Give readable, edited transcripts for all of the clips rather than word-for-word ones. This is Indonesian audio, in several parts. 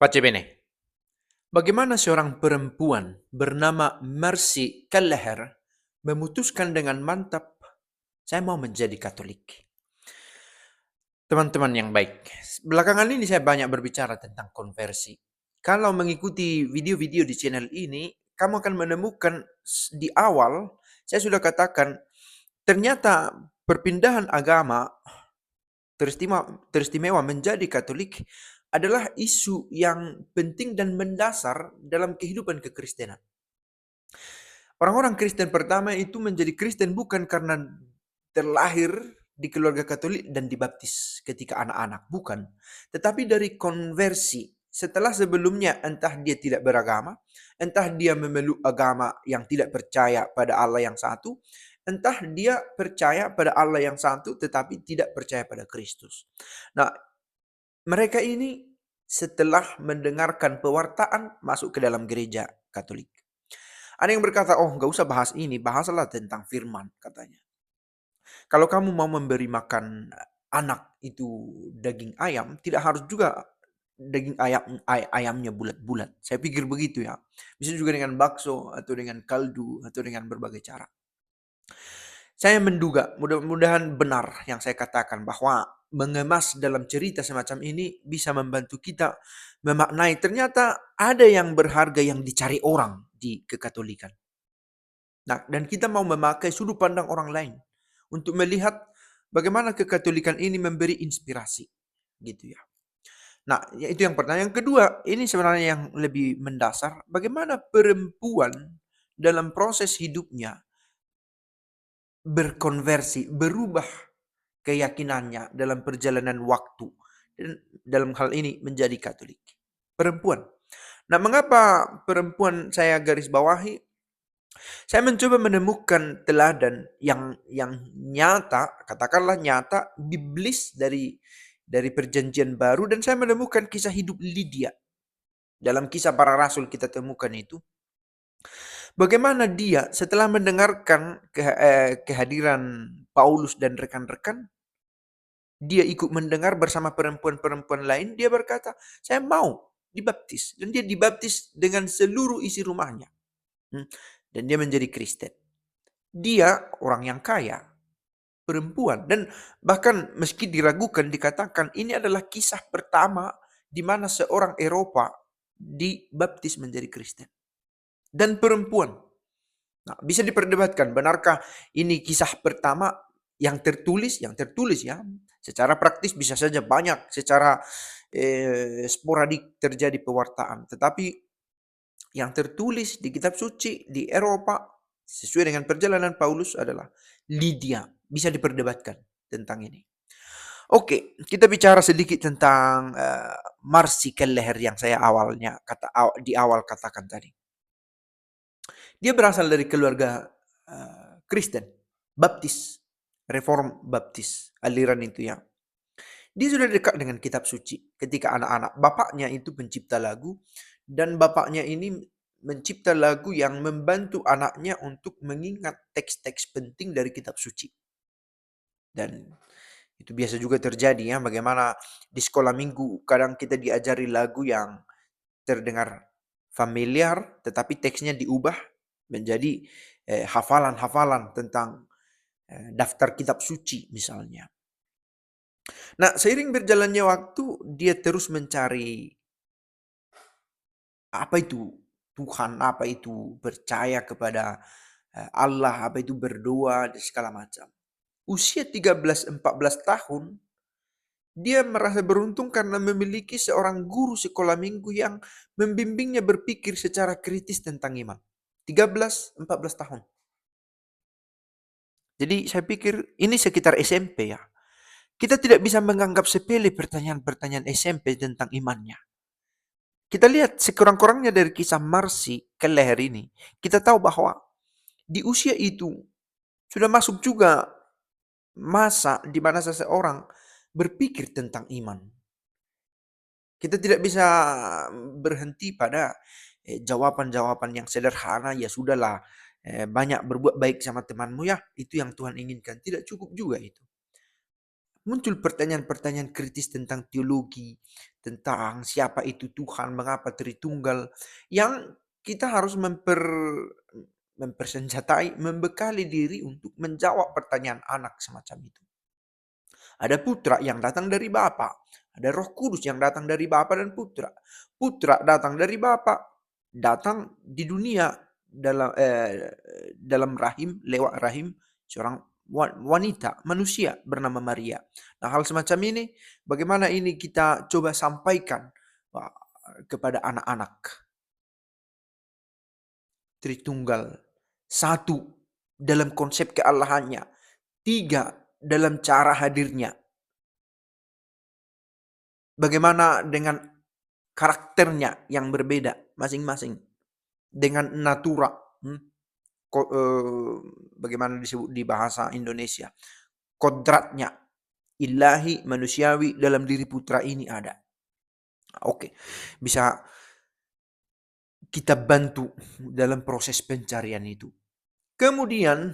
Pace bene. Bagaimana seorang perempuan bernama Mercy Kelleher memutuskan dengan mantap, saya mau menjadi Katolik. Teman-teman yang baik, belakangan ini saya banyak berbicara tentang konversi. Kalau mengikuti video-video di channel ini, kamu akan menemukan di awal, saya sudah katakan, ternyata perpindahan agama teristimewa menjadi Katolik adalah isu yang penting dan mendasar dalam kehidupan kekristenan. Orang-orang Kristen pertama itu menjadi Kristen bukan karena terlahir di keluarga Katolik dan dibaptis ketika anak-anak, bukan. Tetapi dari konversi. Setelah sebelumnya entah dia tidak beragama, entah dia memeluk agama yang tidak percaya pada Allah yang satu, entah dia percaya pada Allah yang satu tetapi tidak percaya pada Kristus. Nah, mereka ini setelah mendengarkan pewartaan masuk ke dalam gereja Katolik. Ada yang berkata, oh nggak usah bahas ini, bahasalah tentang firman katanya. Kalau kamu mau memberi makan anak itu daging ayam, tidak harus juga daging ayamnya bulat-bulat. Saya pikir begitu ya. Bisa juga dengan bakso atau dengan kaldu atau dengan berbagai cara. Saya menduga, mudah-mudahan benar yang saya katakan bahwa mengemas dalam cerita semacam ini bisa membantu kita memaknai ternyata ada yang berharga yang dicari orang di kekatolikan. Nah, dan kita mau memakai sudut pandang orang lain untuk melihat bagaimana kekatolikan ini memberi inspirasi, gitu ya. Nah, itu yang pertama. Yang kedua, ini sebenarnya yang lebih mendasar, bagaimana perempuan dalam proses hidupnya berkonversi, berubah keyakinannya dalam perjalanan waktu. Dan dalam hal ini menjadi Katolik. Perempuan. Nah, mengapa perempuan saya garis bawahi? Saya mencoba menemukan teladan yang nyata, katakanlah nyata, biblis dari perjanjian baru, dan saya menemukan kisah hidup Lydia. Dalam kisah para rasul kita temukan itu. Bagaimana dia setelah mendengarkan kehadiran Paulus dan rekan-rekan, dia ikut mendengar bersama perempuan-perempuan lain, dia berkata, saya mau dibaptis. Dan dia dibaptis dengan seluruh isi rumahnya. Dan dia menjadi Kristen. Dia orang yang kaya, perempuan. Dan bahkan meski diragukan, dikatakan ini adalah kisah pertama di mana seorang Eropa dibaptis menjadi Kristen. Dan perempuan. Nah, bisa diperdebatkan, benarkah ini kisah pertama yang tertulis? Yang tertulis ya. Secara praktis bisa saja banyak, secara sporadik terjadi pewartaan. Tetapi yang tertulis di kitab suci di Eropa sesuai dengan perjalanan Paulus adalah Lydia. Bisa diperdebatkan tentang ini. Oke, kita bicara sedikit tentang Marsi Kelleher yang saya di awal katakan tadi. Dia berasal dari keluarga Kristen, Baptis, Reform Baptis, aliran itu ya. Dia sudah dekat dengan kitab suci ketika anak-anak. Bapaknya itu pencipta lagu dan bapaknya ini mencipta lagu yang membantu anaknya untuk mengingat teks-teks penting dari kitab suci. Dan itu biasa juga terjadi ya, bagaimana di sekolah minggu kadang kita diajari lagu yang terdengar familiar tetapi teksnya diubah menjadi hafalan-hafalan tentang daftar kitab suci misalnya. Nah, seiring berjalannya waktu, dia terus mencari apa itu Tuhan, apa itu percaya kepada Allah, apa itu berdoa, dan segala macam. Usia 13-14 tahun, dia merasa beruntung karena memiliki seorang guru sekolah minggu yang membimbingnya berpikir secara kritis tentang iman. 13-14 tahun. Jadi saya pikir ini sekitar SMP ya. Kita tidak bisa menganggap sepele pertanyaan-pertanyaan SMP tentang imannya. Kita lihat sekurang-kurangnya dari kisah Marsi Kelleher ini, kita tahu bahwa di usia itu sudah masuk juga masa di mana seseorang berpikir tentang iman. Kita tidak bisa berhenti pada jawaban-jawaban yang sederhana, ya sudahlah, banyak berbuat baik sama temanmu ya, itu yang Tuhan inginkan. Tidak cukup juga itu. muncul pertanyaan-pertanyaan kritis tentang teologi, tentang siapa itu Tuhan, mengapa Tritunggal, yang kita harus mempersenjatai, membekali diri untuk menjawab pertanyaan anak semacam itu. Ada putra yang datang dari Bapa, ada Roh Kudus yang datang dari Bapa dan Putra. Putra datang dari Bapa, datang di dunia dalam rahim, lewat rahim seorang wanita, manusia bernama Maria. Nah, hal semacam ini, bagaimana ini kita coba sampaikan kepada anak-anak. Tritunggal, satu dalam konsep keallahannya, tiga dalam cara hadirnya. Bagaimana dengan karakternya yang berbeda masing-masing, dengan natura, bagaimana disebut di bahasa Indonesia, kodratnya ilahi manusiawi dalam diri putra ini ada. Oke, bisa kita bantu dalam proses pencarian itu. Kemudian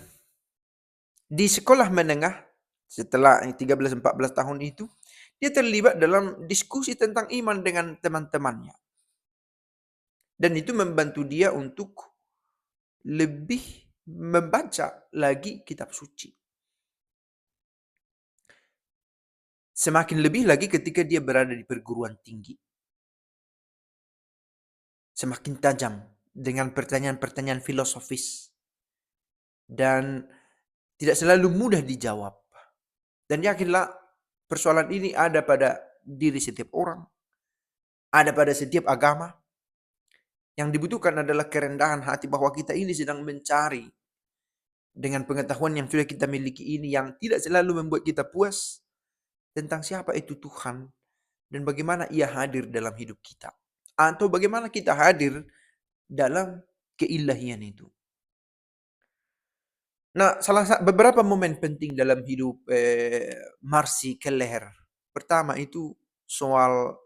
di sekolah menengah setelah 13-14 tahun itu, dia terlibat dalam diskusi tentang iman dengan teman-temannya. Dan itu membantu dia untuk lebih membaca lagi kitab suci. Semakin lebih lagi ketika dia berada di perguruan tinggi. Semakin tajam dengan pertanyaan-pertanyaan filosofis. Dan tidak selalu mudah dijawab. Dan yakinlah persoalan ini ada pada diri setiap orang. Ada pada setiap agama. Yang dibutuhkan adalah kerendahan hati bahwa kita ini sedang mencari dengan pengetahuan yang sudah kita miliki ini, yang tidak selalu membuat kita puas tentang siapa itu Tuhan dan bagaimana ia hadir dalam hidup kita. Atau bagaimana kita hadir dalam keilahian itu. Nah, beberapa momen penting dalam hidup Marcy Kelleher. Pertama itu soal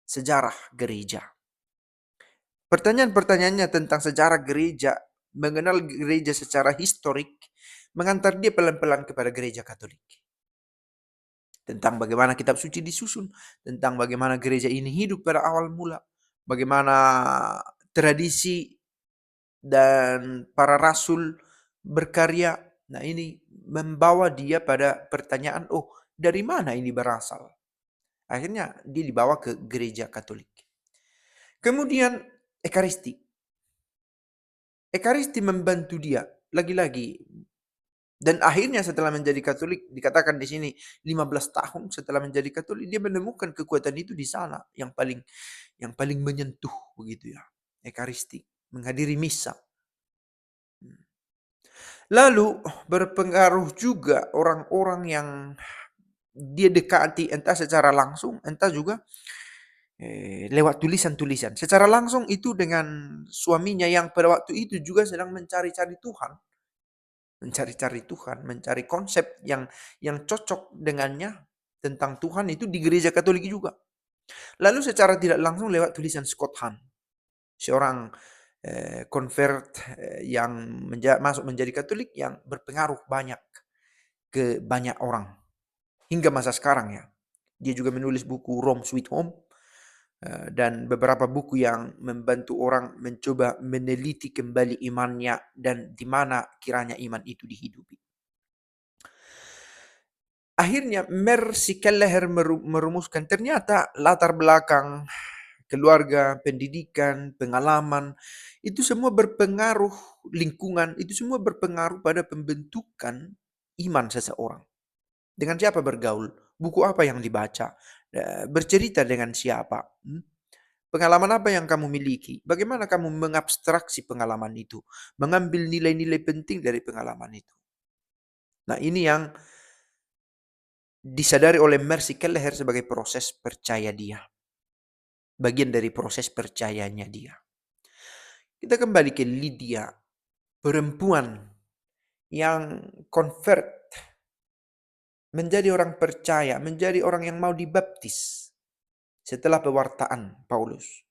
sejarah gereja. Pertanyaan-pertanyaannya tentang sejarah gereja, mengenal gereja secara historik, mengantar dia pelan-pelan kepada gereja Katolik. Tentang bagaimana kitab suci disusun, tentang bagaimana gereja ini hidup pada awal mula, bagaimana tradisi dan para rasul berkarya. Nah, ini membawa dia pada pertanyaan, oh, dari mana ini berasal? Akhirnya dia dibawa ke gereja Katolik. Kemudian Ekaristi. Ekaristi membantu dia lagi-lagi. Dan akhirnya setelah menjadi Katolik, dikatakan di sini 15 tahun setelah menjadi Katolik, dia menemukan kekuatan itu di sana yang paling menyentuh begitu ya. Ekaristi, menghadiri misa. Lalu berpengaruh juga orang-orang yang dia dekati entah secara langsung, entah juga lewat tulisan-tulisan. Secara langsung itu dengan suaminya yang pada waktu itu juga sedang mencari-cari Tuhan. Mencari-cari Tuhan, mencari konsep yang cocok dengannya tentang Tuhan itu di gereja Katolik juga. Lalu secara tidak langsung lewat tulisan Scott Hahn, seorang convert yang masuk menjadi Katolik yang berpengaruh banyak ke banyak orang hingga masa sekarang ya. Dia juga menulis buku Rome Sweet Home dan beberapa buku yang membantu orang mencoba meneliti kembali imannya dan di mana kiranya iman itu dihidupi. Akhirnya Marcy Kelleher merumuskan ternyata latar belakang keluarga, pendidikan, pengalaman, itu semua berpengaruh, lingkungan, itu semua berpengaruh pada pembentukan iman seseorang. Dengan siapa bergaul, buku apa yang dibaca, bercerita dengan siapa, pengalaman apa yang kamu miliki, bagaimana kamu mengabstraksi pengalaman itu, mengambil nilai-nilai penting dari pengalaman itu. Nah, ini yang disadari oleh Marcy Kelleher sebagai proses percaya dia. Bagian dari proses percayanya dia. Kita kembali ke Lydia, perempuan yang convert, menjadi orang percaya, menjadi orang yang mau dibaptis setelah pewartaan Paulus.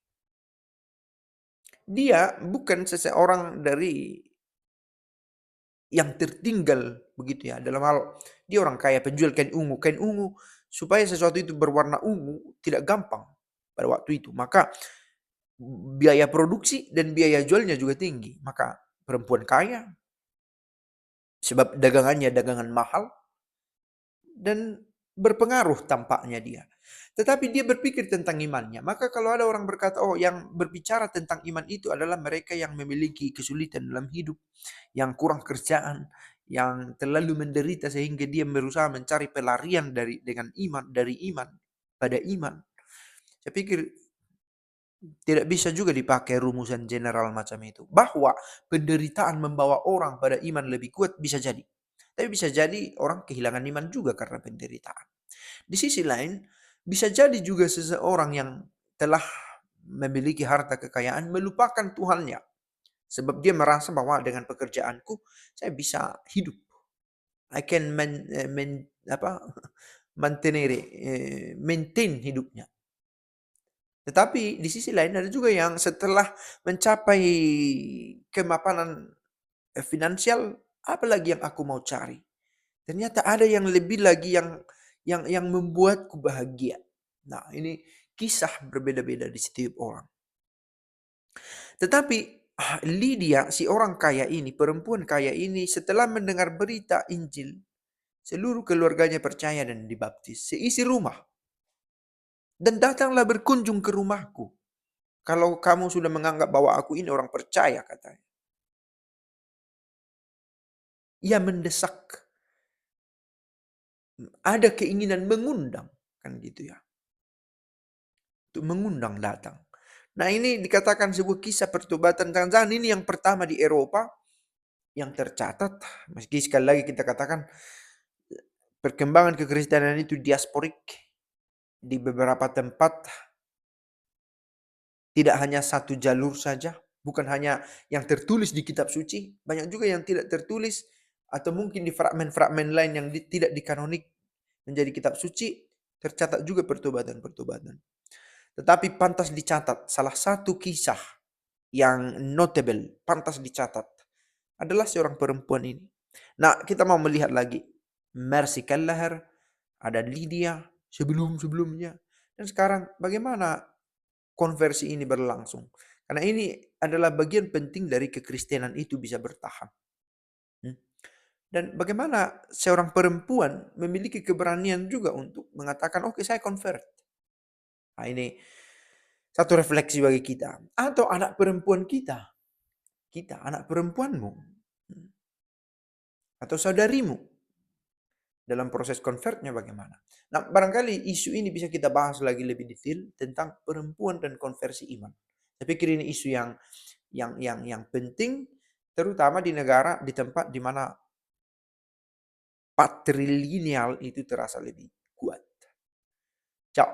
Dia bukan seseorang dari yang tertinggal begitu ya, dalam hal dia orang kaya penjual kain ungu supaya sesuatu itu berwarna ungu tidak gampang pada waktu itu. Maka biaya produksi dan biaya jualnya juga tinggi. Maka perempuan kaya sebab dagangannya dagangan mahal dan berpengaruh tampaknya dia. Tetapi dia berpikir tentang imannya. Maka kalau ada orang berkata, oh yang berbicara tentang iman itu adalah mereka yang memiliki kesulitan dalam hidup, yang kurang kerjaan, yang terlalu menderita sehingga dia berusaha mencari pelarian dari iman pada iman. Saya pikir tidak bisa juga dipakai rumusan general macam itu. Bahwa penderitaan membawa orang pada iman lebih kuat bisa jadi. Tapi bisa jadi orang kehilangan iman juga karena penderitaan. Di sisi lain, bisa jadi juga seseorang yang telah memiliki harta kekayaan melupakan Tuhannya. Sebab dia merasa bahwa dengan pekerjaanku saya bisa hidup. I can maintain hidupnya. Tetapi di sisi lain ada juga yang setelah mencapai kemapanan finansial, apa lagi yang aku mau cari? Ternyata ada yang lebih lagi yang membuatku bahagia. Nah, ini kisah berbeda-beda di setiap orang. Tetapi Lydia, si orang kaya ini, perempuan kaya ini, setelah mendengar berita Injil, seluruh keluarganya percaya dan dibaptis. Seisi rumah. Dan datanglah berkunjung ke rumahku. Kalau kamu sudah menganggap bahwa aku ini orang percaya, katanya. Ia mendesak. Ada keinginan mengundang. Kan gitu ya. Untuk mengundang datang. Nah ini dikatakan sebuah kisah pertobatan. Jangan-jangan ini yang pertama di Eropa yang tercatat. Meski sekali lagi kita katakan perkembangan kekristenan itu diasporik. Di beberapa tempat tidak hanya satu jalur saja. Bukan hanya yang tertulis di kitab suci. Banyak juga yang tidak tertulis. Atau mungkin di fragmen-fragmen lain yang tidak dikanonik menjadi kitab suci. Tercatat juga pertobatan-pertobatan. Tetapi pantas dicatat salah satu kisah yang notable, pantas dicatat adalah seorang perempuan ini. Nah, kita mau melihat lagi Mercy Kelleher, ada Lydia sebelum-sebelumnya, dan sekarang bagaimana konversi ini berlangsung. Karena ini adalah bagian penting dari kekristenan itu bisa bertahan. Dan bagaimana seorang perempuan memiliki keberanian juga untuk mengatakan, oke, saya convert. Nah, ini satu refleksi bagi kita. Atau anak perempuan kita, anak perempuanmu, atau saudarimu, dalam proses convertnya bagaimana. Nah, barangkali isu ini bisa kita bahas lagi lebih detail tentang perempuan dan konversi iman. Saya pikir ini isu yang penting, terutama di negara, di tempat di mana patrilineal itu terasa lebih kuat. Ciao.